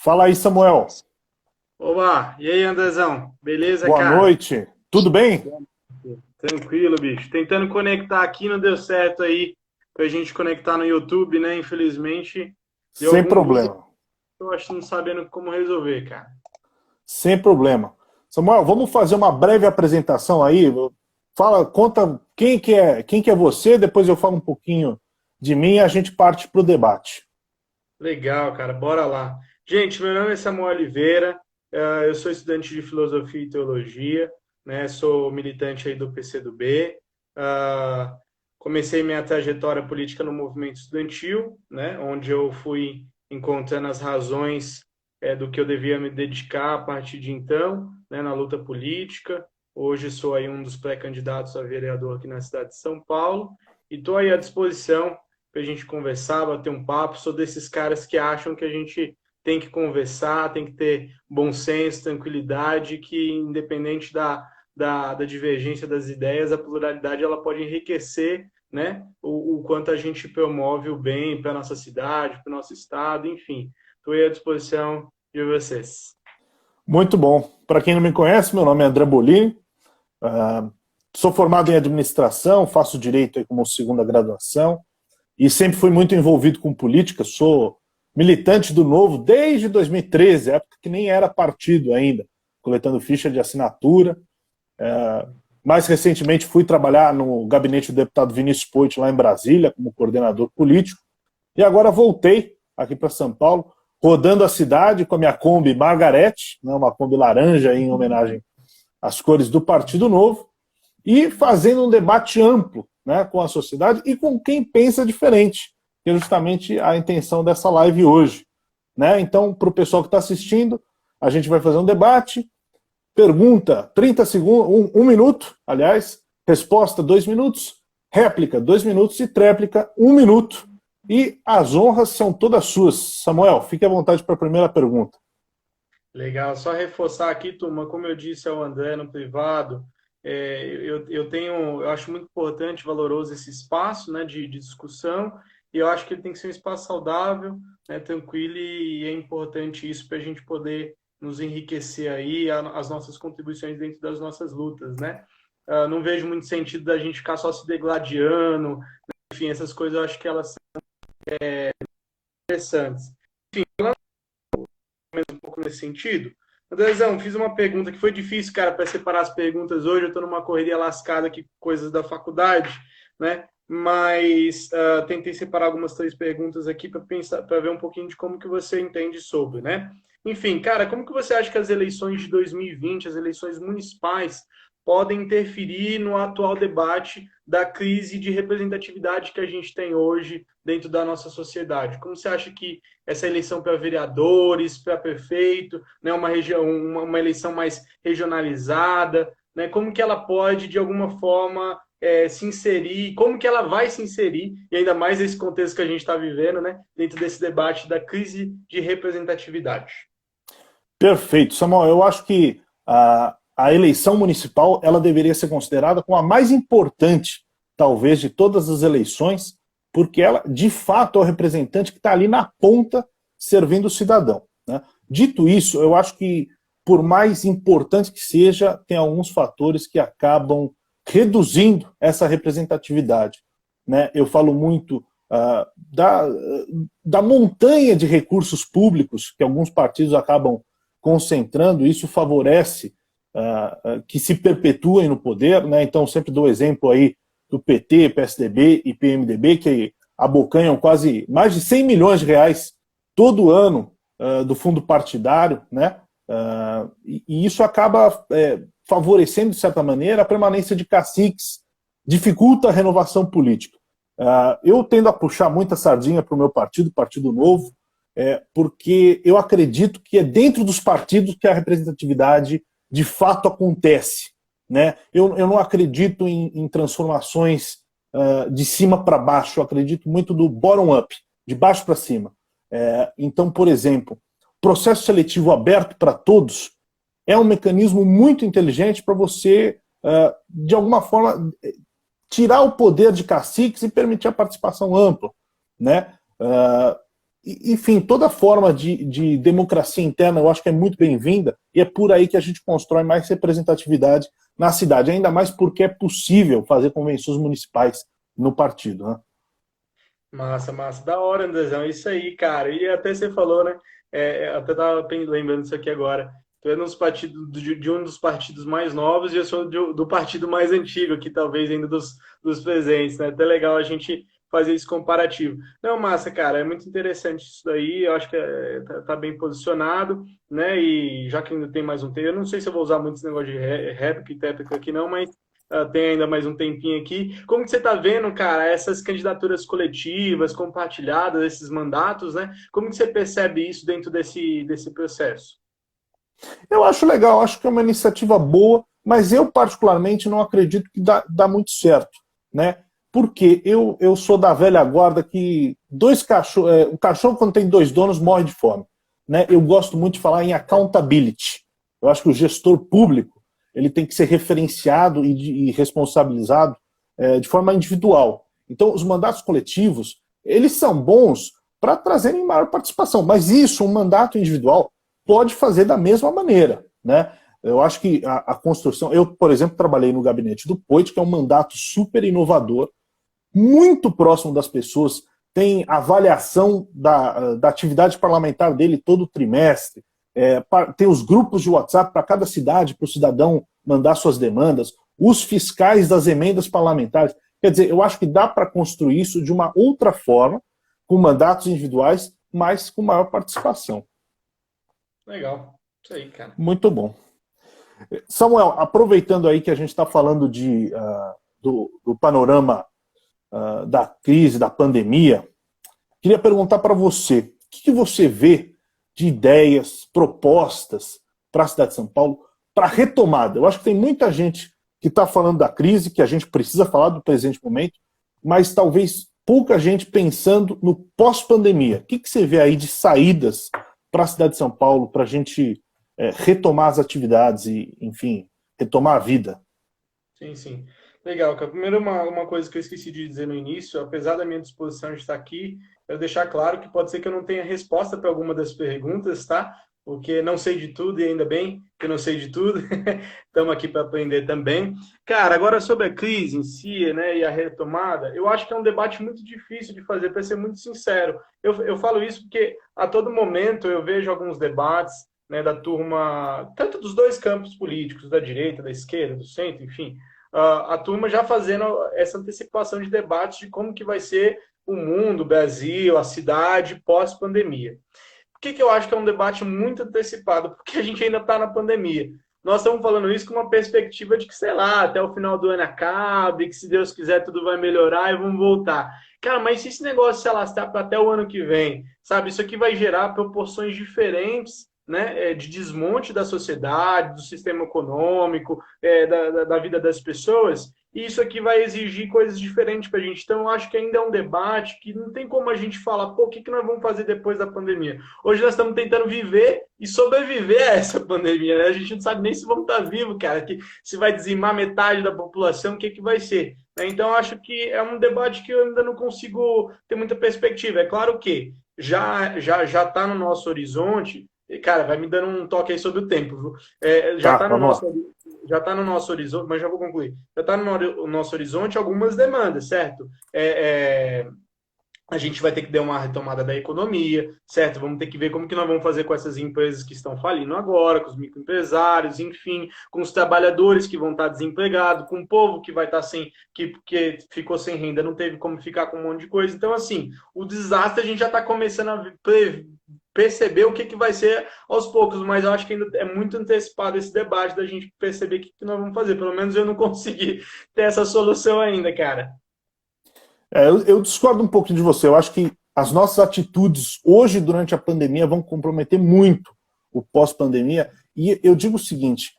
Fala aí, Samuel. Olá, e aí, Andrezão? Beleza, Boa cara? noite. Tudo bem? Tranquilo, bicho. Tentando conectar aqui, não deu certo aí pra gente conectar no YouTube, né? Infelizmente, deu Sem algum bug, problema. eu acho que não sabendo como resolver, cara. Sem problema. Samuel, vamos fazer uma breve apresentação aí. Fala, conta quem que é você, depois eu falo um pouquinho de mim e a gente parte para o debate. Legal, cara, bora lá. Gente, meu nome é Samuel Oliveira, eu sou estudante de Filosofia e Teologia, né? Sou militante aí do PCdoB. ah, Comecei minha trajetória política no movimento estudantil, né? Onde eu fui encontrando as razões do que eu devia me dedicar a partir de então, né? Na luta política. Hoje sou aí um dos pré-candidatos a vereador aqui na cidade de São Paulo e estou aí à disposição para a gente conversar, bater um papo. Sou desses caras que acham que a gente tem que conversar, tem que ter bom senso, tranquilidade, que independente da divergência das ideias, a pluralidade ela pode enriquecer, né, o quanto a gente promove o bem para a nossa cidade, para o nosso estado, enfim. Estou aí à disposição de vocês. Muito bom. Para quem não me conhece, meu nome é André Bolini. ah, Sou formado em administração, faço direito aí como segunda graduação e sempre fui muito envolvido com política. Sou militante do Novo desde 2013, época que nem era partido ainda, coletando ficha de assinatura. Mais recentemente fui trabalhar no gabinete do deputado Vinícius Poit lá em Brasília, como coordenador político, e agora voltei aqui para São Paulo, rodando a cidade com a minha Kombi Margarete, né, uma Kombi laranja em homenagem às cores do Partido Novo, e fazendo um debate amplo, né, com a sociedade e com quem pensa diferente, que é justamente a intenção dessa live hoje. Né? Então, para o pessoal que está assistindo, a gente vai fazer um debate, pergunta 30 segundos, um minuto, aliás, resposta 2 minutos, réplica 2 minutos e tréplica 1 minuto. E as honras são todas suas. Samuel, fique à vontade para a primeira pergunta. Legal, só reforçar aqui, turma, como eu disse ao André no privado, eu acho muito importante, valoroso esse espaço, né, de discussão, e eu acho que ele tem que ser um espaço saudável, né, tranquilo, e é importante isso para a gente poder nos enriquecer aí, as nossas contribuições dentro das nossas lutas, né? Não vejo muito sentido da gente ficar só se degladiando, enfim, essas coisas eu acho que elas são interessantes. Um pouco nesse sentido. Andrezão, fiz uma pergunta que foi difícil, cara, para separar as perguntas hoje. Eu estou numa correria lascada aqui, coisas da faculdade, né? Mas tentei separar algumas 3 perguntas aqui para pensar, para ver um pouquinho de como que você entende sobre, né? Enfim, cara, como que você acha que as eleições de 2020, as eleições municipais, podem interferir no atual debate da crise de representatividade que a gente tem hoje dentro da nossa sociedade? Como você acha que essa eleição para vereadores, para prefeito, né, uma eleição mais regionalizada, né, como que ela pode, de alguma forma, se inserir, como que ela vai se inserir, e ainda mais nesse contexto que a gente está vivendo, né, dentro desse debate da crise de representatividade? Perfeito, Samuel. Eu acho que a eleição municipal ela deveria ser considerada como a mais importante, talvez, de todas as eleições, porque ela, de fato, é o representante que está ali na ponta servindo o cidadão. Né? Dito isso, eu acho que, por mais importante que seja, tem alguns fatores que acabam reduzindo essa representatividade. Né? Eu falo muito da montanha de recursos públicos que alguns partidos acabam concentrando, isso favorece que se perpetuem no poder, né? Então sempre dou exemplo aí do PT, PSDB e PMDB, que abocanham quase mais de 100 milhões de reais todo ano do fundo partidário, né? E isso acaba favorecendo, de certa maneira, a permanência de caciques, dificulta a renovação política. Eu tendo a puxar muita sardinha para o meu partido, Partido Novo, porque eu acredito que é dentro dos partidos que a representatividade de fato acontece. Né? Eu não acredito em transformações de cima para baixo, eu acredito muito do bottom-up, de baixo para cima. Então, por exemplo, processo seletivo aberto para todos é um mecanismo muito inteligente para você, de alguma forma, tirar o poder de caciques e permitir a participação ampla. Né? Enfim, toda forma de democracia interna eu acho que é muito bem-vinda e é por aí que a gente constrói mais representatividade na cidade, ainda mais porque é possível fazer convenções municipais no partido, né? Massa, massa. Da hora, Andrezão. Isso aí, cara. E até você falou, né? Até tava lembrando isso aqui agora. Tu é nos partidos, de um dos partidos mais novos e eu sou do partido mais antigo, aqui talvez ainda dos presentes, né? Até legal a gente fazer esse comparativo. Não, massa, cara. É muito interessante isso daí. Eu acho que tá bem posicionado, né? E já que ainda tem mais um tempo, eu não sei se eu vou usar muito esse negócio de réplica e tétrica aqui, não, mas tem ainda mais um tempinho aqui. Como que você está vendo, cara, essas candidaturas coletivas, compartilhadas, esses mandatos, né? Como que você percebe isso dentro desse processo? Eu acho legal, acho que é uma iniciativa boa, mas eu particularmente não acredito que dá muito certo, né? Porque eu sou da velha guarda que o cachorro quando tem dois donos morre de fome, né? Eu gosto muito de falar em accountability. Eu acho que o gestor público ele tem que ser referenciado e responsabilizado de forma individual. Então, os mandatos coletivos, eles são bons para trazerem maior participação, mas isso, um mandato individual, pode fazer da mesma maneira, né? Eu acho que a construção... Eu, por exemplo, trabalhei no gabinete do Poit, que é um mandato super inovador, muito próximo das pessoas, tem avaliação da atividade parlamentar dele todo trimestre, tem os grupos de WhatsApp para cada cidade, para o cidadão mandar suas demandas, os fiscais das emendas parlamentares. Quer dizer, eu acho que dá para construir isso de uma outra forma, com mandatos individuais, mas com maior participação. Legal. Isso aí, cara. Muito bom. Samuel, aproveitando aí que a gente está falando do panorama da crise, da pandemia, queria perguntar para você, o que você vê de ideias, propostas para a cidade de São Paulo, para retomada? Eu acho que tem muita gente que está falando da crise, que a gente precisa falar do presente momento, mas talvez pouca gente pensando no pós-pandemia. O que você vê aí de saídas para a cidade de São Paulo, para a gente retomar as atividades e, enfim, retomar a vida? Sim, sim. Legal, cara. Primeiro, uma coisa que eu esqueci de dizer no início, apesar da minha disposição de estar aqui, quero deixar claro que pode ser que eu não tenha resposta para alguma das perguntas, tá? Porque não sei de tudo e ainda bem que eu não sei de tudo. Estamos aqui para aprender também. Cara, agora sobre a crise em si, né, e a retomada, eu acho que é um debate muito difícil de fazer, para ser muito sincero. Eu falo isso porque a todo momento eu vejo alguns debates, né, da turma, tanto dos dois campos políticos, da direita, da esquerda, do centro, enfim, a turma já fazendo essa antecipação de debates de como que vai ser o mundo, o Brasil, a cidade pós-pandemia. Por que eu acho que é um debate muito antecipado? Porque a gente ainda está na pandemia. Nós estamos falando isso com uma perspectiva de que, sei lá, até o final do ano acabe, que se Deus quiser tudo vai melhorar e vamos voltar. Cara, mas se esse negócio se alastrar para até o ano que vem, sabe? Isso aqui vai gerar proporções diferentes, né, de desmonte da sociedade, do sistema econômico, da vida das pessoas, e isso aqui vai exigir coisas diferentes para a gente. Então, eu acho que ainda é um debate que não tem como a gente falar, pô, o que nós vamos fazer depois da pandemia? Hoje nós estamos tentando viver e sobreviver a essa pandemia, né? A gente não sabe nem se vamos estar vivos, cara, que se vai dizimar metade da população, o que vai ser? Então, eu acho que é um debate que eu ainda não consigo ter muita perspectiva. É claro que já está no nosso horizonte. Cara, vai me dando um toque aí sobre o tempo, viu? Já está no nosso horizonte, mas já vou concluir. Já está no nosso horizonte algumas demandas, certo? A gente vai ter que dar uma retomada da economia, certo? Vamos ter que ver como que nós vamos fazer com essas empresas que estão falindo agora, com os microempresários, enfim, com os trabalhadores que vão estar desempregados, com o povo que vai estar que ficou sem renda, não teve como ficar com um monte de coisa. Então, assim, o desastre a gente já está começando a perceber o que vai ser aos poucos, mas eu acho que ainda é muito antecipado esse debate da gente perceber o que nós vamos fazer. Pelo menos eu não consegui ter essa solução ainda, cara. Eu discordo um pouco de você. Eu acho que as nossas atitudes hoje, durante a pandemia, vão comprometer muito o pós-pandemia. E eu digo o seguinte,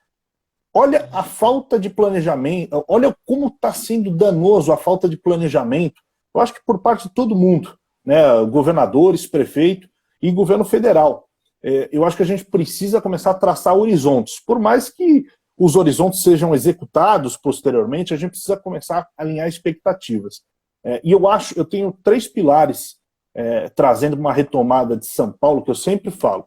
olha a falta de planejamento, olha como está sendo danoso a falta de planejamento. Eu acho que por parte de todo mundo, né, governadores, prefeito e governo federal. Eu acho que a gente precisa começar a traçar horizontes. Por mais que os horizontes sejam executados posteriormente, a gente precisa começar a alinhar expectativas. E eu tenho 3 pilares trazendo uma retomada de São Paulo, que eu sempre falo,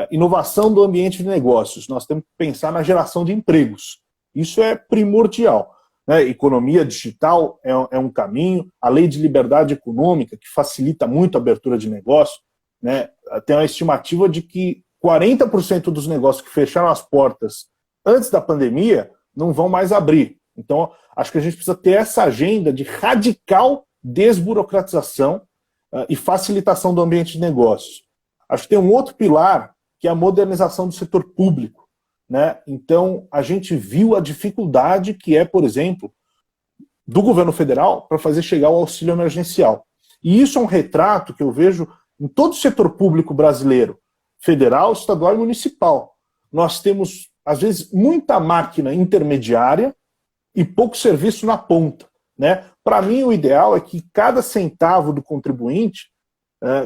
inovação do ambiente de negócios. Nós temos que pensar na geração de empregos. Isso é primordial. Né? Economia digital é um caminho, a lei de liberdade econômica, que facilita muito a abertura de negócio, né? Tem uma estimativa de que 40% dos negócios que fecharam as portas antes da pandemia não vão mais abrir. Então, acho que a gente precisa ter essa agenda de radical desburocratização e facilitação do ambiente de negócios. Acho que tem um outro pilar, que é a modernização do setor público. Né? Então, a gente viu a dificuldade que é, por exemplo, do governo federal para fazer chegar o auxílio emergencial. E isso é um retrato que eu vejo em todo o setor público brasileiro, federal, estadual e municipal. Nós temos, às vezes, muita máquina intermediária e pouco serviço na ponta. Né? Para mim, o ideal é que cada centavo do contribuinte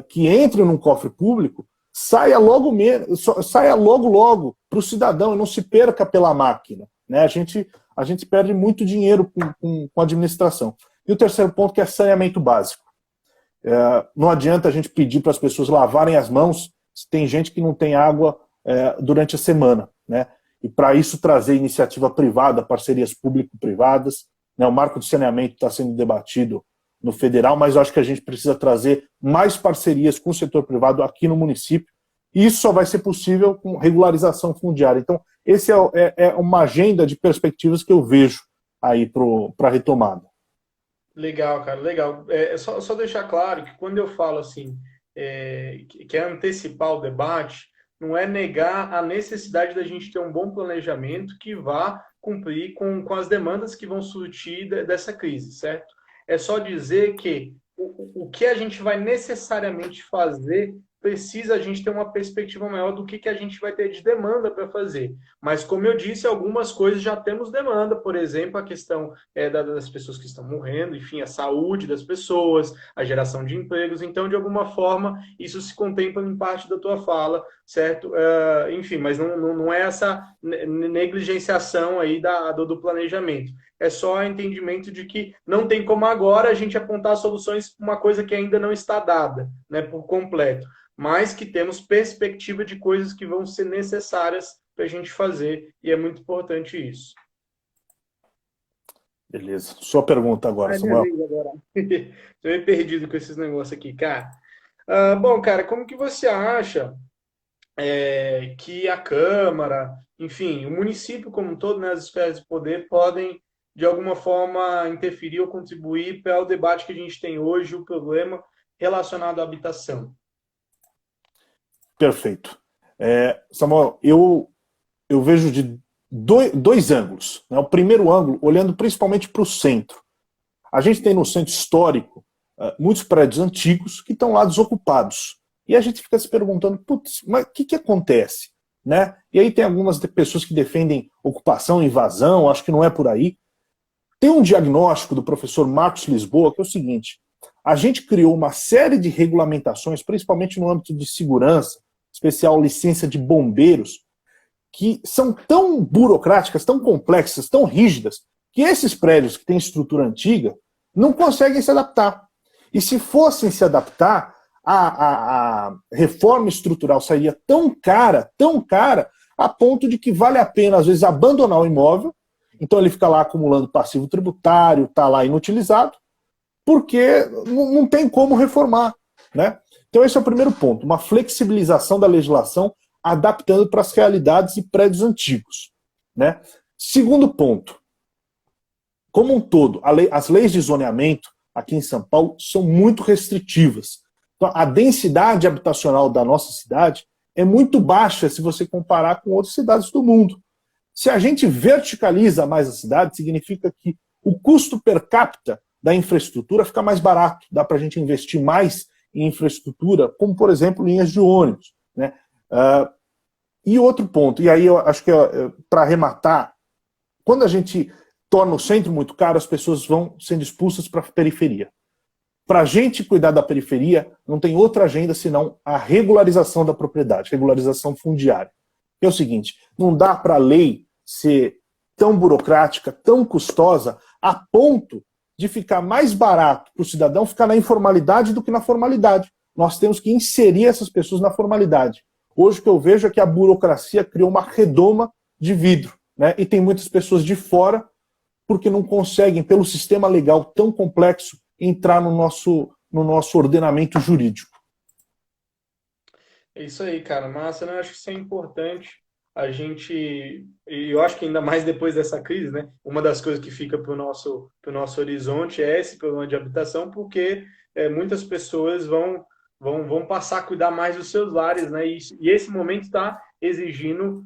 que entre num cofre público saia logo para o cidadão e não se perca pela máquina. Né? A gente perde muito dinheiro com a administração. E o terceiro ponto, que é saneamento básico. Não adianta a gente pedir para as pessoas lavarem as mãos se tem gente que não tem água durante a semana. Né? E para isso trazer iniciativa privada, parcerias público-privadas. Né? O marco de saneamento está sendo debatido no federal, mas eu acho que a gente precisa trazer mais parcerias com o setor privado aqui no município, e isso só vai ser possível com regularização fundiária. Então, esse é uma agenda de perspectivas que eu vejo aí para a retomada. Legal, cara, legal. Só deixar claro que quando eu falo assim, que é antecipar o debate, não é negar a necessidade da gente ter um bom planejamento que vá cumprir com as demandas que vão surgir dessa crise, certo? É só dizer que o que a gente vai necessariamente fazer precisa a gente ter uma perspectiva maior do que a gente vai ter de demanda para fazer. Mas, como eu disse, algumas coisas já temos demanda, por exemplo, a questão das pessoas que estão morrendo, enfim, a saúde das pessoas, a geração de empregos. Então, de alguma forma, isso se contempla em parte da tua fala, certo? Enfim, mas não é essa negligenciação aí do planejamento. É só entendimento de que não tem como agora a gente apontar soluções para uma coisa que ainda não está dada, né, por completo, mas que temos perspectiva de coisas que vão ser necessárias para a gente fazer, e é muito importante isso. Beleza. Sua pergunta agora, Samuel. Estou meio perdido com esses negócios aqui, cara. Bom, cara, como que você acha que a Câmara, enfim, o município como um todo, né, as esferas de poder podem de alguma forma interferir ou contribuir para o debate que a gente tem hoje, o problema relacionado à habitação? Perfeito. Samuel, eu vejo de dois ângulos. Né? O primeiro ângulo, olhando principalmente para o centro. A gente tem no centro histórico muitos prédios antigos que estão lá desocupados. E a gente fica se perguntando, putz, mas o que acontece? Né? E aí tem algumas pessoas que defendem ocupação, invasão, acho que não é por aí. Tem um diagnóstico do professor Marcos Lisboa, que é o seguinte: a gente criou uma série de regulamentações, principalmente no âmbito de segurança, especial licença de bombeiros, que são tão burocráticas, tão complexas, tão rígidas, que esses prédios que têm estrutura antiga não conseguem se adaptar. E se fossem se adaptar, a reforma estrutural sairia tão cara, a ponto de que vale a pena, às vezes, abandonar o imóvel. Então ele fica lá acumulando passivo tributário, está lá inutilizado, porque não tem como reformar. Né? Então esse é o primeiro ponto, uma flexibilização da legislação adaptando para as realidades e prédios antigos. Né? Segundo ponto, como um todo, as leis de zoneamento aqui em São Paulo são muito restritivas. Então, a densidade habitacional da nossa cidade é muito baixa se você comparar com outras cidades do mundo. Se a gente verticaliza mais a cidade, significa que o custo per capita da infraestrutura fica mais barato. Dá para a gente investir mais em infraestrutura, como, por exemplo, linhas de ônibus. Né? E outro ponto, e aí eu acho que para arrematar, quando a gente torna o centro muito caro, as pessoas vão sendo expulsas para a periferia. Para a gente cuidar da periferia, não tem outra agenda senão a regularização da propriedade, regularização fundiária. É o seguinte, não dá para a lei ser tão burocrática, tão custosa, a ponto de ficar mais barato para o cidadão ficar na informalidade do que na formalidade. Nós temos que inserir essas pessoas na formalidade. Hoje o que eu vejo é que a burocracia criou uma redoma de vidro, né? E tem muitas pessoas de fora porque não conseguem, pelo sistema legal tão complexo, entrar no nosso ordenamento jurídico. É isso aí, cara. Massa, né? Eu acho que isso é importante. A gente, e eu acho que ainda mais depois dessa crise, né? Uma das coisas que fica pro nosso horizonte é esse problema de habitação, porque muitas pessoas vão passar a cuidar mais dos seus lares, né? E esse momento está exigindo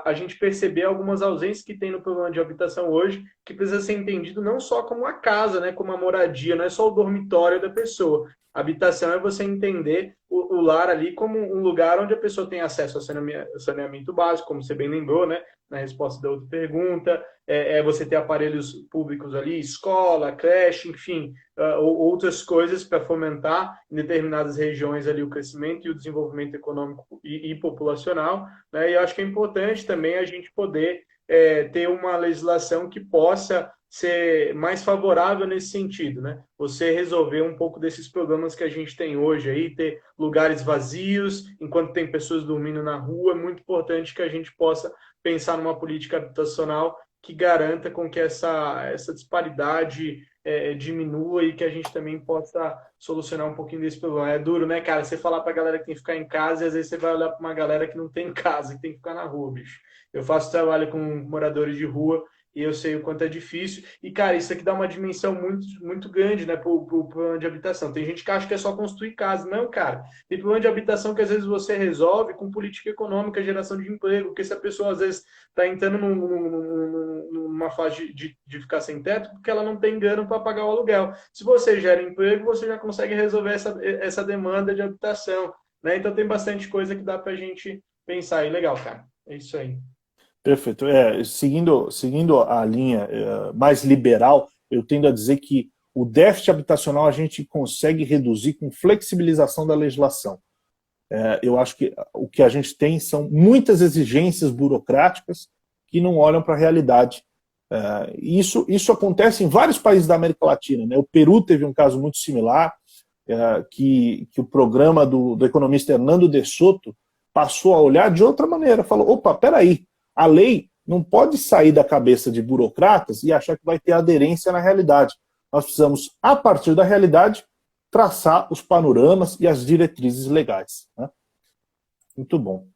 a gente perceber algumas ausências que tem no problema de habitação hoje, que precisa ser entendido não só como a casa, né? Como a moradia, não é só o dormitório da pessoa. Habitação é você entender o lar ali como um lugar onde a pessoa tem acesso ao saneamento básico, como você bem lembrou, né? Na resposta da outra pergunta, você ter aparelhos públicos ali, escola, creche, enfim, outras coisas para fomentar em determinadas regiões ali o crescimento e o desenvolvimento econômico e populacional, né? E eu acho que é importante também a gente poder ter uma legislação que possa ser mais favorável nesse sentido, né? Você resolver um pouco desses problemas que a gente tem hoje aí, ter lugares vazios, enquanto tem pessoas dormindo na rua, é muito importante que a gente possa pensar numa política habitacional que garanta com que essa disparidade diminua e que a gente também possa solucionar um pouquinho desse problema. É duro, né, cara? Você falar para a galera que tem que ficar em casa e às vezes você vai olhar para uma galera que não tem casa, que tem que ficar na rua, bicho. Eu faço trabalho com moradores de rua e eu sei o quanto é difícil. E, cara, isso aqui dá uma dimensão muito, muito grande, né, pro plano de habitação. Tem gente que acha que é só construir casa. Não, cara. Tem plano de habitação que às vezes você resolve com política econômica, geração de emprego, porque se a pessoa às vezes está entrando numa fase de ficar sem teto, porque ela não tem grana para pagar o aluguel. Se você gera emprego, você já consegue resolver essa demanda de habitação, né? Então tem bastante coisa que dá para a gente pensar. E legal, cara. É isso aí. Perfeito. Seguindo a linha mais liberal, eu tendo a dizer que o déficit habitacional a gente consegue reduzir com flexibilização da legislação. Eu acho que o que a gente tem são muitas exigências burocráticas que não olham para a realidade. Isso acontece em vários países da América Latina, né? O Peru teve um caso muito similar, que o programa do economista Hernando de Soto passou a olhar de outra maneira. Falou, opa, peraí, a lei não pode sair da cabeça de burocratas e achar que vai ter aderência na realidade. Nós precisamos, a partir da realidade, traçar os panoramas e as diretrizes legais, né? Muito bom.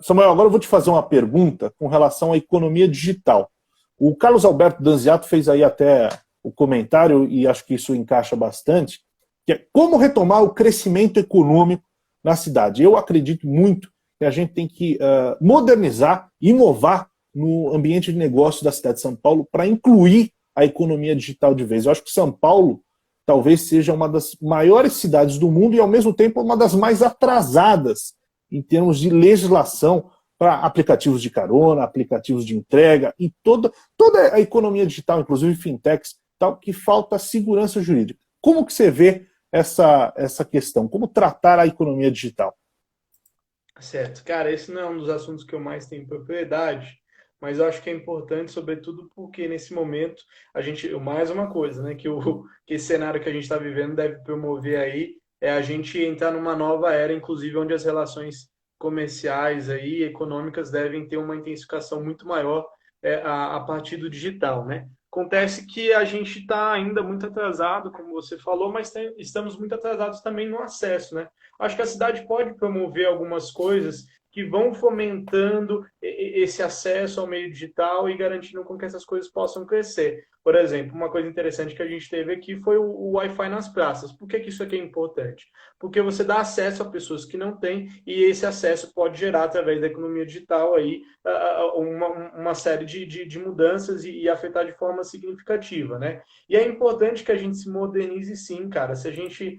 Samuel, agora eu vou te fazer uma pergunta com relação à economia digital. O Carlos Alberto Danziato fez aí até o comentário, e acho que isso encaixa bastante, que é como retomar o crescimento econômico na cidade. Eu acredito muito que a gente tem que modernizar, inovar no ambiente de negócio da cidade de São Paulo para incluir a economia digital de vez. Eu acho que São Paulo talvez seja uma das maiores cidades do mundo e, ao mesmo tempo, uma das mais atrasadas em termos de legislação para aplicativos de carona, aplicativos de entrega e toda a economia digital, inclusive fintechs, tal, que falta segurança jurídica. Como que você vê essa questão? Como tratar a economia digital? Certo. Cara, esse não é um dos assuntos que eu mais tenho propriedade, mas eu acho que é importante, sobretudo porque nesse momento a gente, mais uma coisa, né, que esse cenário que a gente está vivendo deve promover aí é a gente entrar numa nova era, inclusive onde as relações comerciais aí, econômicas devem ter uma intensificação muito maior a partir do digital, né? Acontece que a gente está ainda muito atrasado, como você falou, mas estamos muito atrasados também no acesso, né? Acho que a cidade pode promover algumas coisas que vão fomentando esse acesso ao meio digital e garantindo com que essas coisas possam crescer. Por exemplo, uma coisa interessante que a gente teve aqui foi o Wi-Fi nas praças. Por que isso aqui é importante? Porque você dá acesso a pessoas que não têm e esse acesso pode gerar, através da economia digital, aí, uma série de mudanças e afetar de forma significativa, né? E é importante que a gente se modernize sim, cara. Se a gente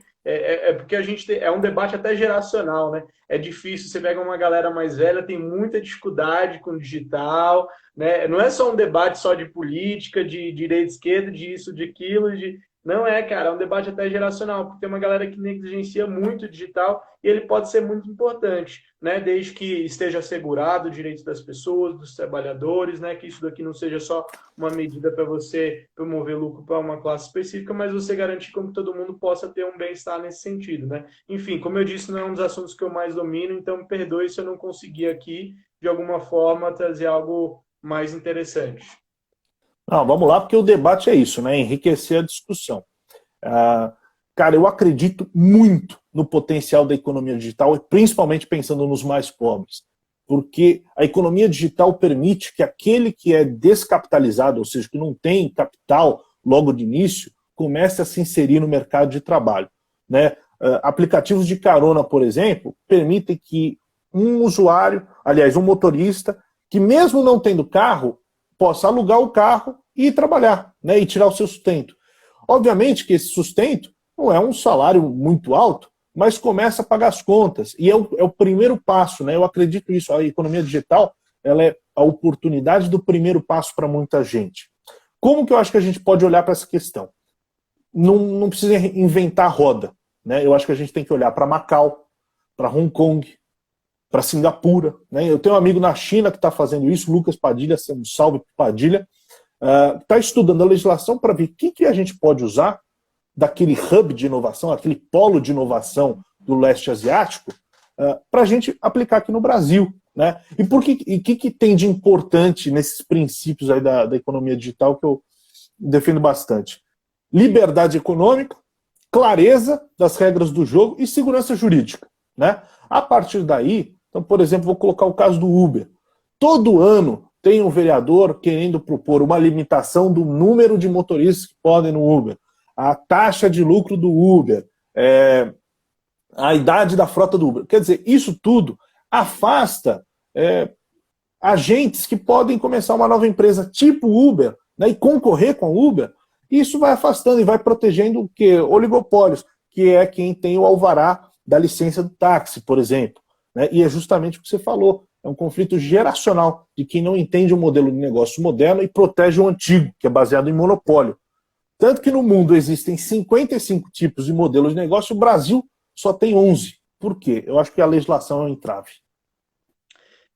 porque a gente é um debate até geracional, né? É difícil, você pega uma galera mais velha, tem muita dificuldade com o digital, né? Não é só um debate só de política, de direita, esquerda, de isso, de aquilo, Não é, cara, é um debate até geracional, porque tem uma galera que negligencia muito o digital e ele pode ser muito importante, né? Desde que esteja assegurado o direito das pessoas, dos trabalhadores, né? Que isso daqui não seja só uma medida para você promover lucro para uma classe específica, mas você garantir como que todo mundo possa ter um bem-estar nesse sentido, né? Enfim, como eu disse, não é um dos assuntos que eu mais domino, então me perdoe se eu não conseguir aqui, de alguma forma, trazer algo mais interessante. Não, vamos lá, porque o debate é isso, né? Enriquecer a discussão. Ah, cara, eu acredito muito no potencial da economia digital, e principalmente pensando nos mais pobres, porque a economia digital permite que aquele que é descapitalizado, ou seja, que não tem capital logo de início, comece a se inserir no mercado de trabalho, né? Aplicativos de carona, por exemplo, permitem que um usuário, aliás, um motorista, que mesmo não tendo carro, possa alugar o carro e ir trabalhar, né? E tirar o seu sustento. Obviamente que esse sustento não é um salário muito alto, mas começa a pagar as contas. E é o primeiro passo, né? Eu acredito nisso. A economia digital, ela é a oportunidade do primeiro passo para muita gente. Como que eu acho que a gente pode olhar para essa questão? Não precisa inventar roda, né? Eu acho que a gente tem que olhar para Macau, para Hong Kong, para Singapura, né? Eu tenho um amigo na China que está fazendo isso, Lucas Padilha, um salve para Padilha, está estudando a legislação para ver o que a gente pode usar daquele hub de inovação, aquele polo de inovação do leste asiático, para a gente aplicar aqui no Brasil, né? E o que tem de importante nesses princípios aí da economia digital que eu defendo bastante? Liberdade econômica, clareza das regras do jogo e segurança jurídica, né? A partir daí, então, por exemplo, vou colocar o caso do Uber. Todo ano tem um vereador querendo propor uma limitação do número de motoristas que podem no Uber, a taxa de lucro do Uber, a idade da frota do Uber. Quer dizer, isso tudo afasta agentes que podem começar uma nova empresa tipo Uber, né, e concorrer com o Uber. Isso vai afastando e vai protegendo o quê? Oligopólios, que é quem tem o alvará da licença do táxi, por exemplo. Né? E é justamente o que você falou. É um conflito geracional de quem não entende o modelo de negócio moderno e protege o antigo, que é baseado em monopólio. Tanto que no mundo existem 55 tipos de modelos de negócio, o Brasil só tem 11. Por quê? Eu acho que a legislação é um entrave.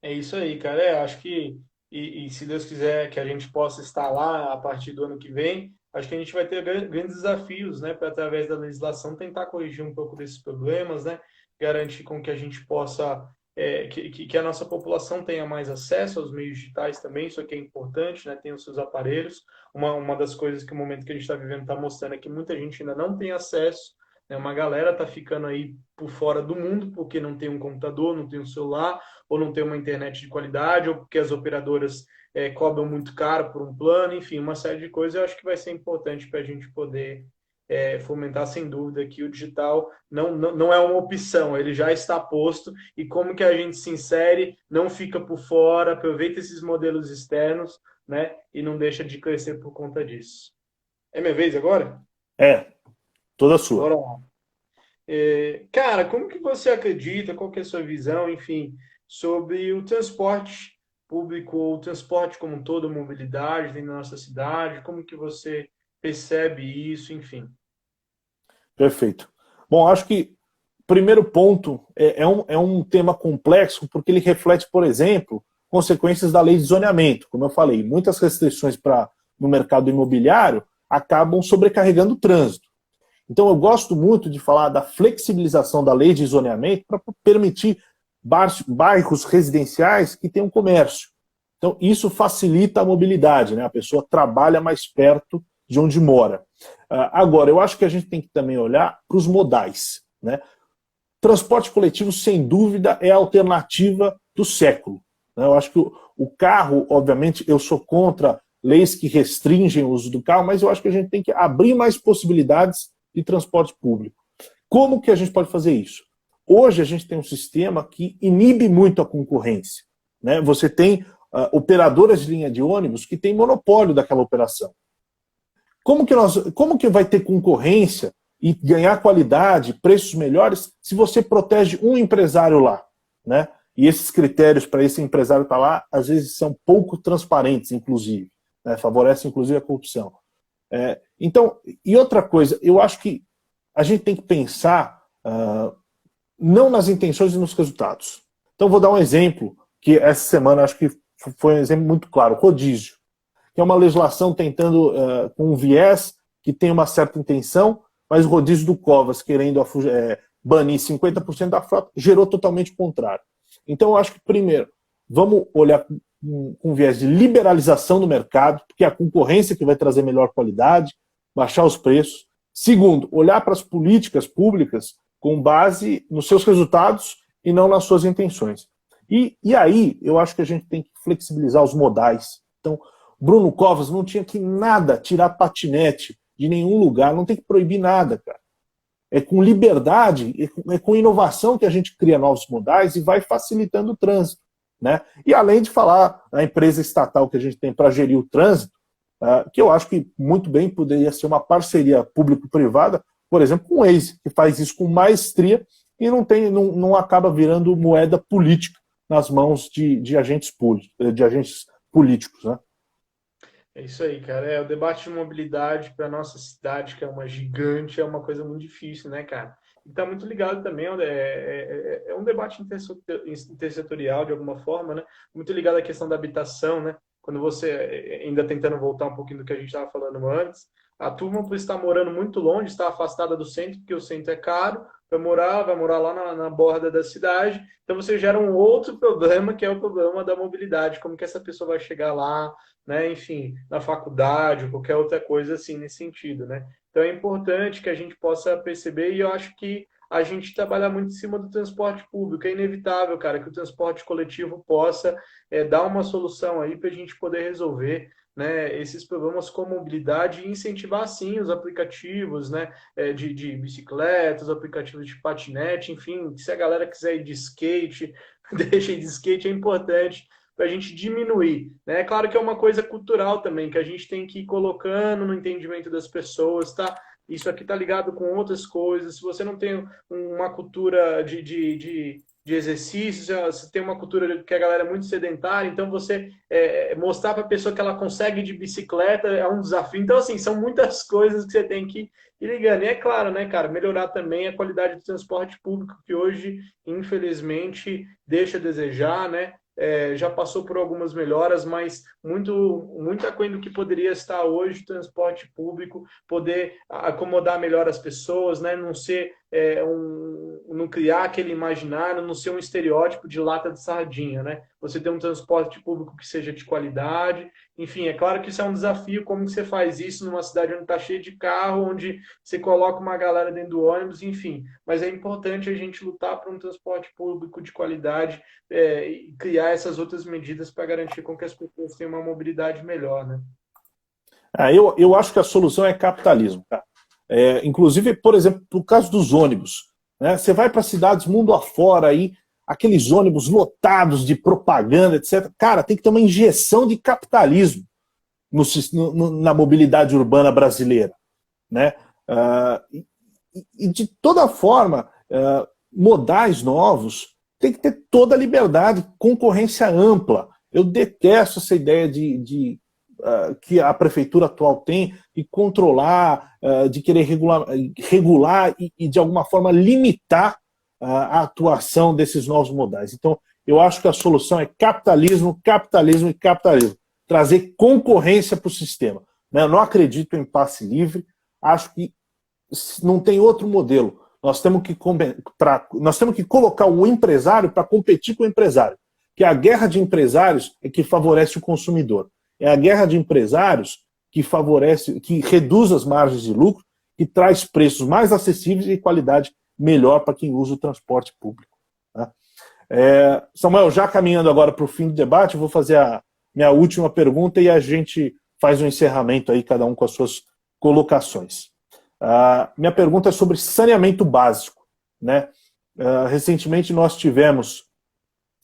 É isso aí, cara. Acho que, e se Deus quiser que a gente possa estar lá a partir do ano que vem, acho que a gente vai ter grandes desafios, né, para através da legislação tentar corrigir um pouco desses problemas, né, garantir com que a gente possa, que a nossa população tenha mais acesso aos meios digitais também, isso aqui é importante, né, tem os seus aparelhos. Uma das coisas que o momento que a gente está vivendo está mostrando é que muita gente ainda não tem acesso, né, uma galera está ficando aí por fora do mundo porque não tem um computador, não tem um celular, ou não tem uma internet de qualidade, ou porque as operadoras cobram muito caro por um plano, enfim, uma série de coisas. Eu acho que vai ser importante para a gente poder fomentar, sem dúvida, que o digital não é uma opção, ele já está posto, e como que a gente se insere, não fica por fora, aproveita esses modelos externos, né, e não deixa de crescer por conta disso. É minha vez agora? É, toda sua. Bora lá. Cara, como que você acredita, qual que é a sua visão, enfim, sobre o transporte público, ou o transporte como um todo, a mobilidade dentro da nossa cidade, como que você percebe isso, enfim. Perfeito. Bom, acho que primeiro ponto é um tema complexo porque ele reflete, por exemplo, consequências da lei de zoneamento. Como eu falei, muitas restrições no mercado imobiliário acabam sobrecarregando o trânsito. Então eu gosto muito de falar da flexibilização da lei de zoneamento para permitir bairros residenciais que tenham comércio. Então isso facilita a mobilidade, né? A pessoa trabalha mais perto de onde mora. Agora, eu acho que a gente tem que também olhar para os modais, né? Transporte coletivo, sem dúvida, é a alternativa do século. Eu acho que o carro, obviamente, eu sou contra leis que restringem o uso do carro, mas eu acho que a gente tem que abrir mais possibilidades de transporte público. Como que a gente pode fazer isso? Hoje a gente tem um sistema que inibe muito a concorrência, né? Você tem operadoras de linha de ônibus que têm monopólio daquela operação. Como que vai ter concorrência e ganhar qualidade, preços melhores, se você protege um empresário lá, né? E esses critérios para esse empresário estar lá, às vezes são pouco transparentes, inclusive, né? Favorecem, inclusive, a corrupção. Então, e outra coisa, eu acho que a gente tem que pensar não nas intenções e nos resultados. Então, vou dar um exemplo, que essa semana acho que foi um exemplo muito claro, rodízio, que é uma legislação tentando, com um viés que tem uma certa intenção, mas o rodízio do Covas, querendo banir 50% da frota, gerou totalmente o contrário. Então, eu acho que, primeiro, vamos olhar com viés de liberalização do mercado, porque é a concorrência que vai trazer melhor qualidade, baixar os preços. Segundo, olhar para as políticas públicas com base nos seus resultados e não nas suas intenções. E aí, eu acho que a gente tem que flexibilizar os modais. Então, Bruno Covas não tinha que nada tirar patinete de nenhum lugar, não tem que proibir nada, cara. É com liberdade, é com inovação que a gente cria novos modais e vai facilitando o trânsito, né? E além de falar a empresa estatal que a gente tem para gerir o trânsito, que eu acho que muito bem poderia ser uma parceria público-privada, por exemplo, com o Waze, que faz isso com maestria e não acaba virando moeda política nas mãos de agentes políticos, né? É isso aí, cara. O debate de mobilidade para nossa cidade, que é uma gigante, é uma coisa muito difícil, né, cara? E tá muito ligado também, é um debate intersetorial, de alguma forma, né? Muito ligado à questão da habitação, né? Quando você, ainda tentando voltar um pouquinho do que a gente estava falando antes, a turma, por estar morando muito longe, está afastada do centro, porque o centro é caro, vai morar lá na borda da cidade, então você gera um outro problema, que é o problema da mobilidade, como que essa pessoa vai chegar lá, né, enfim, na faculdade ou qualquer outra coisa assim nesse sentido, né? Então é importante que a gente possa perceber, e eu acho que a gente trabalhar muito em cima do transporte público. É inevitável, cara, que o transporte coletivo possa dar uma solução aí para a gente poder resolver, né, esses problemas com mobilidade e incentivar, sim, os aplicativos, né, de bicicletas, os aplicativos de patinete, enfim, se a galera quiser ir de skate, deixa ir de skate, é importante para a gente diminuir, né? É claro que é uma coisa cultural também, que a gente tem que ir colocando no entendimento das pessoas, tá? Isso aqui tá ligado com outras coisas. Se você não tem uma cultura de exercícios, você tem uma cultura que a galera é muito sedentária, então você mostrar para a pessoa que ela consegue ir de bicicleta é um desafio. Então, assim, são muitas coisas que você tem que ir ligando. E é claro, né, cara, melhorar também a qualidade do transporte público, que hoje, infelizmente, deixa a desejar, né? Já passou por algumas melhoras, mas muito aquém do que poderia estar hoje o transporte público, poder acomodar melhor as pessoas, né? Não ser não criar aquele imaginário, não ser um estereótipo de lata de sardinha, né? Você ter um transporte público que seja de qualidade. Enfim, é claro que isso é um desafio, como que você faz isso numa cidade onde está cheio de carro, onde você coloca uma galera dentro do ônibus, enfim. Mas é importante a gente lutar por um transporte público de qualidade, e criar essas outras medidas para garantir com que as pessoas tenham uma mobilidade melhor, né? Eu acho que a solução é capitalismo, cara. Inclusive, por exemplo, no caso dos ônibus, né? Você vai para cidades mundo afora aí, aqueles ônibus lotados de propaganda, etc. Cara, tem que ter uma injeção de capitalismo na mobilidade urbana brasileira, né? E de toda forma, modais novos tem que ter toda a liberdade, concorrência ampla. Eu detesto essa ideia que a prefeitura atual tem de controlar, de querer regular e de alguma forma limitar a atuação desses novos modais. Então, eu acho que a solução é capitalismo, capitalismo e capitalismo. Trazer concorrência para o sistema. Eu não acredito em passe livre, acho que não tem outro modelo. Nós temos que colocar o empresário para competir com o empresário. Que a guerra de empresários é que favorece o consumidor. É a guerra de empresários que reduz as margens de lucro, que traz preços mais acessíveis e qualidade melhor para quem usa o transporte público. Tá? Samuel, já caminhando agora para o fim do debate, eu vou fazer a minha última pergunta e a gente faz um encerramento aí, cada um com as suas colocações. Minha pergunta é sobre saneamento básico, né? Recentemente nós tivemos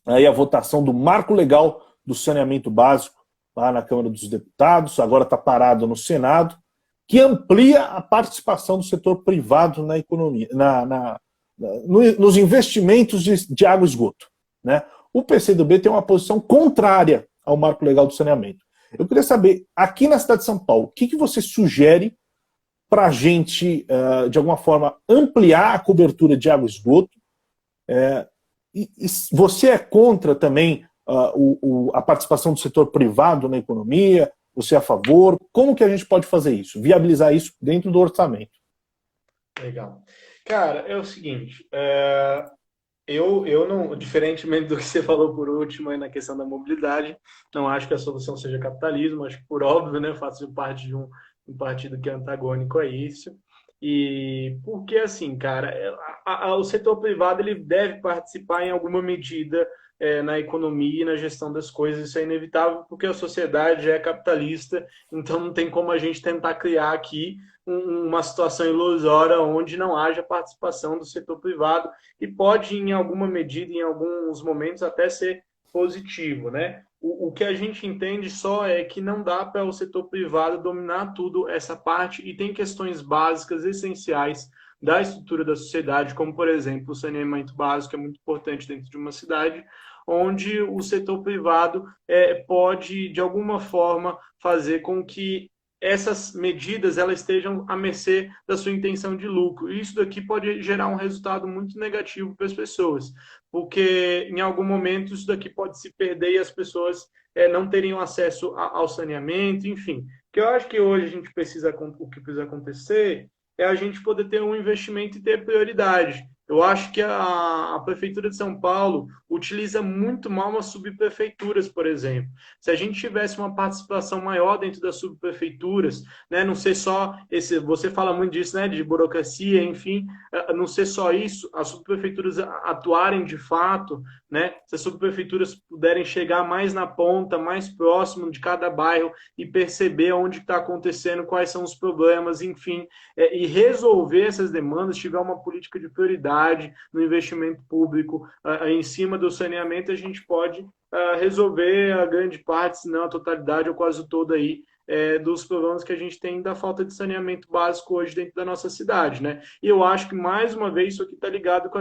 aí a votação do marco legal do saneamento básico lá na Câmara dos Deputados, agora está parado no Senado, que amplia a participação do setor privado na economia, nos investimentos de água e esgoto, né? O PCdoB tem uma posição contrária ao marco legal do saneamento. Eu queria saber, aqui na cidade de São Paulo, o que você sugere para a gente, de alguma forma, ampliar a cobertura de água e esgoto? E você é contra também a participação do setor privado na economia? Você é a favor? Como que a gente pode fazer isso? Viabilizar isso dentro do orçamento? Legal. Cara, é o seguinte, eu não, diferentemente do que você falou por último aí na questão da mobilidade, não acho que a solução seja capitalismo, acho que por óbvio, né, eu faço parte de um partido que é antagônico a isso. E porque assim, cara, o setor privado ele deve participar em alguma medida na economia e na gestão das coisas, isso é inevitável porque a sociedade é capitalista, então não tem como a gente tentar criar aqui uma situação ilusória onde não haja participação do setor privado e pode, em alguma medida, em alguns momentos, até ser positivo, né? O que a gente entende só é que não dá para o setor privado dominar tudo essa parte e tem questões básicas, essenciais da estrutura da sociedade, como, por exemplo, o saneamento básico é muito importante dentro de uma cidade, onde o setor privado pode, de alguma forma, fazer com que essas medidas elas estejam à mercê da sua intenção de lucro. E isso daqui pode gerar um resultado muito negativo para as pessoas, porque em algum momento isso daqui pode se perder e as pessoas não teriam acesso ao saneamento, enfim. Que eu acho que hoje a gente precisa, o que precisa acontecer é a gente poder ter um investimento e ter prioridade. Eu acho que a Prefeitura de São Paulo utiliza muito mal as subprefeituras, por exemplo. Se a gente tivesse uma participação maior dentro das subprefeituras, né, não ser só esse, você fala muito disso, né, de burocracia, enfim, não ser só isso, as subprefeituras atuarem de fato, né, se as subprefeituras puderem chegar mais na ponta, mais próximo de cada bairro e perceber onde está acontecendo, quais são os problemas, enfim, e resolver essas demandas, tiver uma política de prioridade no investimento público em cima do saneamento, a gente pode resolver a grande parte, se não a totalidade ou quase toda aí, dos problemas que a gente tem da falta de saneamento básico hoje dentro da nossa cidade, né? E eu acho que, mais uma vez, isso aqui está ligado com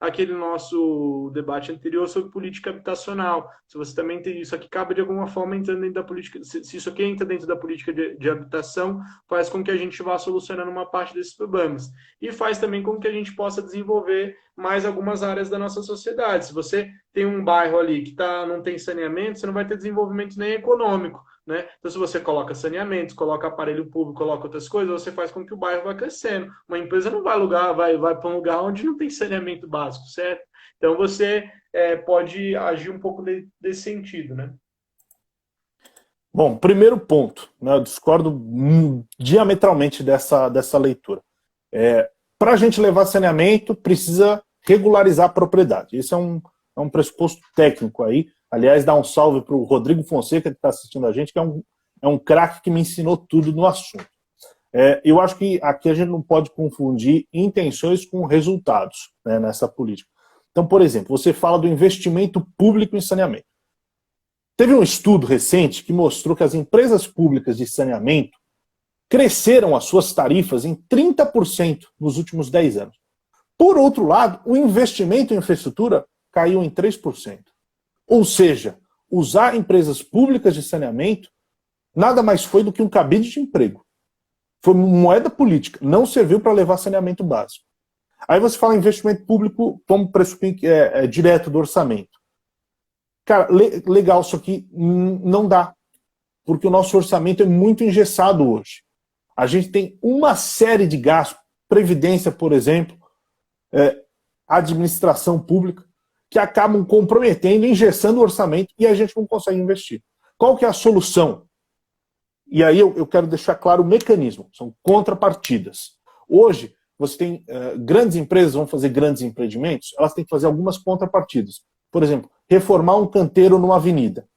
aquele nosso debate anterior sobre política habitacional. Se você também tem isso aqui, cabe de alguma forma entrando dentro da política, se isso aqui entra dentro da política de habitação, faz com que a gente vá solucionando uma parte desses problemas. E faz também com que a gente possa desenvolver mais algumas áreas da nossa sociedade. Se você tem um bairro ali que não tem saneamento, você não vai ter desenvolvimento nem econômico, né? Então, se você coloca saneamento, coloca aparelho público, coloca outras coisas, você faz com que o bairro vá crescendo. Uma empresa não vai para um lugar onde não tem saneamento básico, certo? Então, você pode agir um pouco desse sentido, né? Bom, primeiro ponto, né, eu discordo diametralmente dessa leitura. Para a gente levar saneamento, precisa regularizar a propriedade. Esse é um pressuposto técnico aí. Aliás, dá um salve para o Rodrigo Fonseca, que está assistindo a gente, que é um craque que me ensinou tudo no assunto. Eu acho que aqui a gente não pode confundir intenções com resultados, né, nessa política. Então, por exemplo, você fala do investimento público em saneamento. Teve um estudo recente que mostrou que as empresas públicas de saneamento cresceram as suas tarifas em 30% nos últimos 10 anos. Por outro lado, o investimento em infraestrutura caiu em 3%. Ou seja, usar empresas públicas de saneamento nada mais foi do que um cabide de emprego. Foi moeda política, não serviu para levar saneamento básico. Aí você fala em investimento público como pressupõe que é direto do orçamento. Cara, legal, isso aqui não dá, porque o nosso orçamento é muito engessado hoje. A gente tem uma série de gastos, previdência, por exemplo, administração pública, que acabam comprometendo, engessando o orçamento e a gente não consegue investir. Qual que é a solução? E aí eu quero deixar claro o mecanismo, são contrapartidas. Hoje, você tem grandes empresas vão fazer grandes empreendimentos, elas têm que fazer algumas contrapartidas. Por exemplo, reformar um canteiro numa avenida.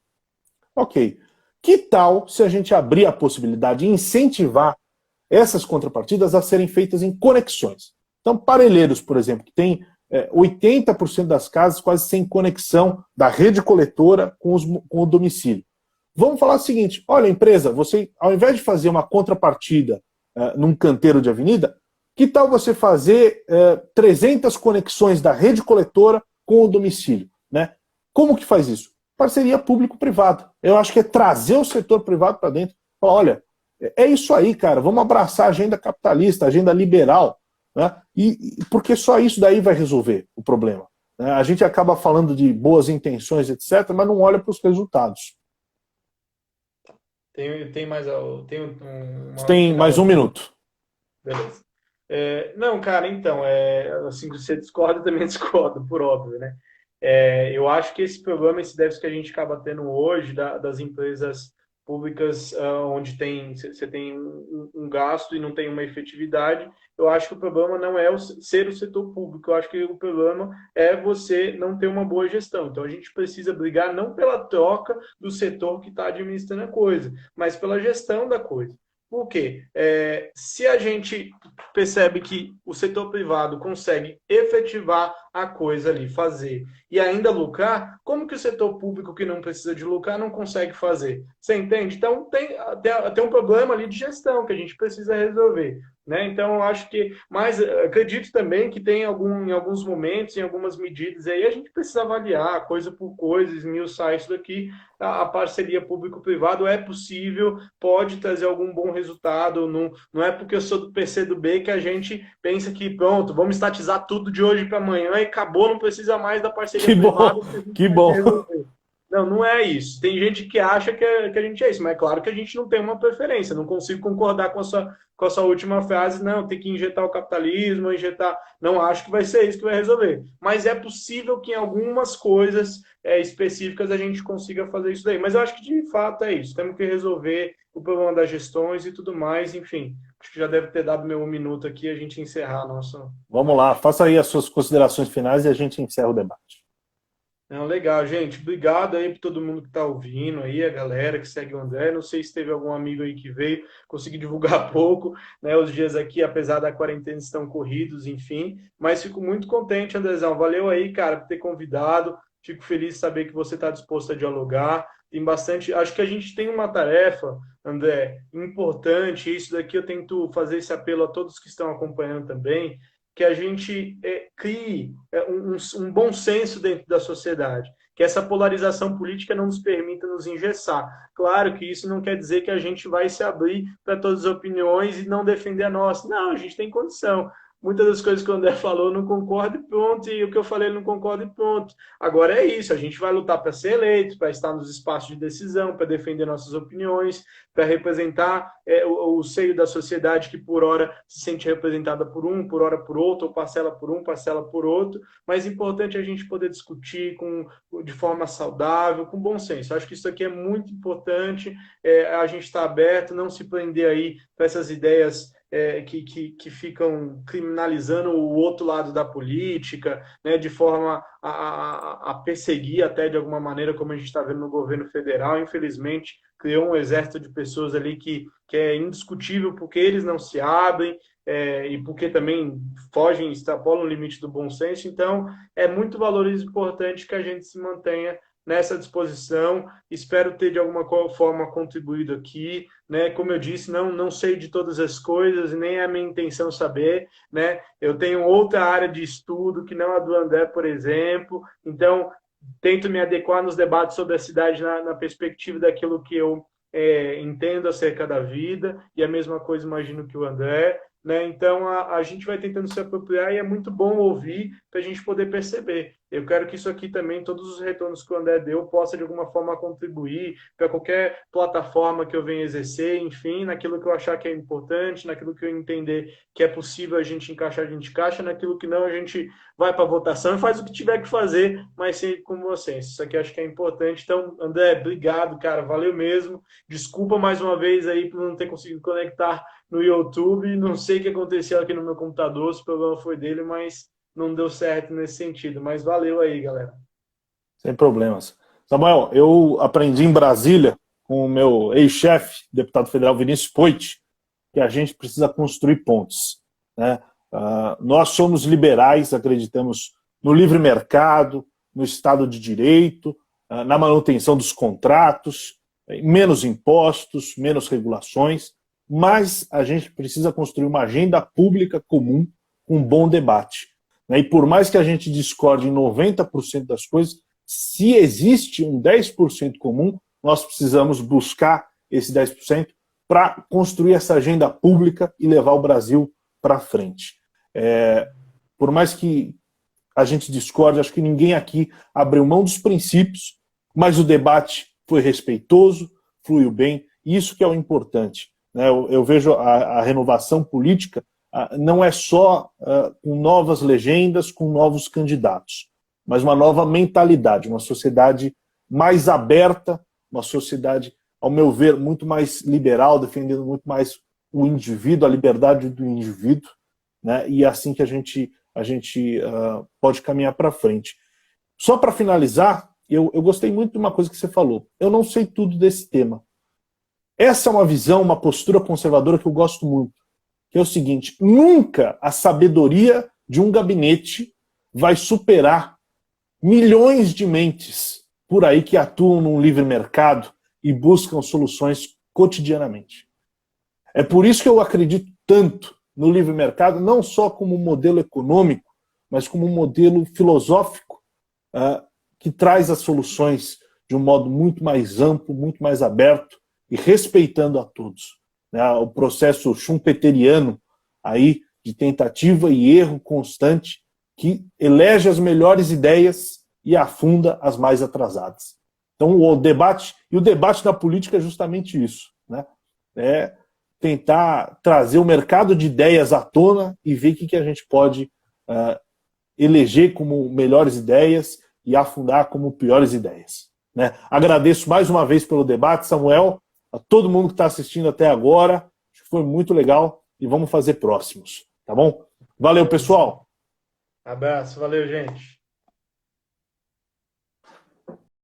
Ok. Que tal se a gente abrir a possibilidade de incentivar essas contrapartidas a serem feitas em conexões? Então, Parelheiros, por exemplo, que tem 80% das casas quase sem conexão da rede coletora com o domicílio. Vamos falar o seguinte, olha, empresa, você, ao invés de fazer uma contrapartida num canteiro de avenida, que tal você fazer 300 conexões da rede coletora com o domicílio? Né? Como que faz isso? parceria público-privada. Eu acho que é trazer o setor privado para dentro. Falar, olha, é isso aí, cara, vamos abraçar a agenda capitalista, a agenda liberal, né? Porque só isso daí vai resolver o problema. Né? A gente acaba falando de boas intenções, etc., mas não olha para os resultados. Tem mais Tem mais um minuto. Beleza. Não, cara, então, assim, você discorda, eu também discordo, por óbvio, né? Eu acho que esse problema, esse déficit que a gente acaba tendo hoje das empresas públicas, onde você tem um gasto e não tem uma efetividade, eu acho que o problema não é ser o setor público, eu acho que o problema é você não ter uma boa gestão. Então a gente precisa brigar não pela troca do setor que está administrando a coisa, mas pela gestão da coisa. Por quê? Se a gente percebe que o setor privado consegue efetivar a coisa ali, fazer, e ainda lucrar, como que o setor público que não precisa de lucrar não consegue fazer? Você entende? Então tem um problema ali de gestão que a gente precisa resolver. Né? Então, eu acho que, mas acredito também que tem em alguns momentos, em algumas medidas aí, a gente precisa avaliar coisa por coisa, esmiuçar isso daqui. A parceria público-privado é possível, pode trazer algum bom resultado. Não é porque eu sou do PCdoB que a gente pensa que, pronto, vamos estatizar tudo de hoje para amanhã e acabou, não precisa mais da parceria privada. Que bom. Não, não é isso. Tem gente que acha que a gente é isso, mas é claro que a gente não tem uma preferência. Não consigo concordar com a sua última frase, não, tem que injetar o capitalismo, injetar. Não acho que vai ser isso que vai resolver. Mas é possível que em algumas coisas específicas a gente consiga fazer isso daí. Mas eu acho que de fato é isso. Temos que resolver o problema das gestões e tudo mais, enfim. Acho que já deve ter dado meu 1 minuto aqui a gente encerrar a nossa. Vamos lá, faça aí as suas considerações finais e a gente encerra o debate. Não, legal, gente. Obrigado aí por todo mundo que está ouvindo aí, a galera que segue o André. Não sei se teve algum amigo aí que veio, consegui divulgar pouco, né? Os dias aqui, apesar da quarentena, estão corridos, enfim. Mas fico muito contente, Andrezão. Valeu aí, cara, por ter convidado. Fico feliz de saber que você está disposto a dialogar. Tem bastante. Acho que a gente tem uma tarefa, André, importante. Isso daqui eu tento fazer esse apelo a todos que estão acompanhando também, que a gente crie um bom senso dentro da sociedade, que essa polarização política não nos permita nos engessar. Claro que isso não quer dizer que a gente vai se abrir para todas as opiniões e não defender a nossa. Não, a gente tem condição. Muitas das coisas que o André falou eu não concordo e pronto, e o que eu falei eu não concordo e pronto. Agora é isso, a gente vai lutar para ser eleito, para estar nos espaços de decisão, para defender nossas opiniões, para representar o seio da sociedade que por hora se sente representada por um, por hora por outro, ou parcela por um, parcela por outro, mas é importante a gente poder discutir de forma saudável, com bom senso. Acho que isso aqui é muito importante, a gente está aberto, não se prender aí para essas ideias que ficam criminalizando o outro lado da política, né, de forma a perseguir até de alguma maneira, como a gente está vendo no governo federal. Infelizmente, criou um exército de pessoas ali que é indiscutível porque eles não se abrem, e porque também fogem, extrapolam o limite do bom senso. Então, é muito valoroso e importante que a gente se mantenha nessa disposição. Espero ter de alguma forma contribuído aqui, né? Como eu disse, não sei de todas as coisas, nem é a minha intenção saber, né? Eu tenho outra área de estudo que não a do André, por exemplo, então tento me adequar nos debates sobre a cidade na perspectiva daquilo que eu entendo acerca da vida, e a mesma coisa imagino que o André, né? Então a gente vai tentando se apropriar e é muito bom ouvir para a gente poder perceber. Eu quero que isso aqui também, todos os retornos que o André deu, possa de alguma forma contribuir para qualquer plataforma que eu venha exercer, enfim, naquilo que eu achar que é importante, naquilo que eu entender que é possível a gente encaixar, a gente encaixa, naquilo que não, a gente vai para a votação e faz o que tiver que fazer, mas sempre com vocês. Isso aqui eu acho que é importante. Então, André, obrigado, cara, valeu mesmo. Desculpa mais uma vez aí por não ter conseguido conectar no YouTube, não sei o que aconteceu aqui no meu computador, se o problema foi dele, mas não deu certo nesse sentido, mas valeu aí, galera. Sem problemas. Samuel, eu aprendi em Brasília com o meu ex-chefe, deputado federal Vinícius Poit, que a gente precisa construir pontes, né? Nós somos liberais, acreditamos no livre mercado, no Estado de Direito, na manutenção dos contratos, menos impostos, menos regulações, mas a gente precisa construir uma agenda pública comum com um bom debate. E por mais que a gente discorde em 90% das coisas, Se existe um 10% comum, nós precisamos buscar esse 10% para construir essa agenda pública e levar o Brasil para frente. Por mais que a gente discorde, acho que ninguém aqui abriu mão dos princípios, mas o debate foi respeitoso, fluiu bem, e isso que é o importante. Né? Eu vejo a renovação política não é só com novas legendas, com novos candidatos, mas uma nova mentalidade, uma sociedade mais aberta, uma sociedade, ao meu ver, muito mais liberal, defendendo muito mais o indivíduo, a liberdade do indivíduo, né? E é assim que a gente pode caminhar para frente. Só para finalizar, eu gostei muito de uma coisa que você falou. Eu não sei tudo desse tema. Essa é uma visão, uma postura conservadora que eu gosto muito, que é o seguinte: nunca a sabedoria de um gabinete vai superar milhões de mentes por aí que atuam num livre mercado e buscam soluções cotidianamente. É por isso que eu acredito tanto no livre mercado, não só como um modelo econômico, mas como um modelo filosófico que traz as soluções de um modo muito mais amplo, muito mais aberto e respeitando a todos. O processo schumpeteriano aí de tentativa e erro constante que elege as melhores ideias e afunda as mais atrasadas. Então o debate da política é justamente isso, né? É tentar trazer o mercado de ideias à tona e ver o que a gente pode eleger como melhores ideias e afundar como piores ideias. Né? Agradeço mais uma vez pelo debate, Samuel, a todo mundo que está assistindo até agora. Acho que foi muito legal e vamos fazer próximos, tá bom? Valeu, pessoal! Abraço, valeu, gente!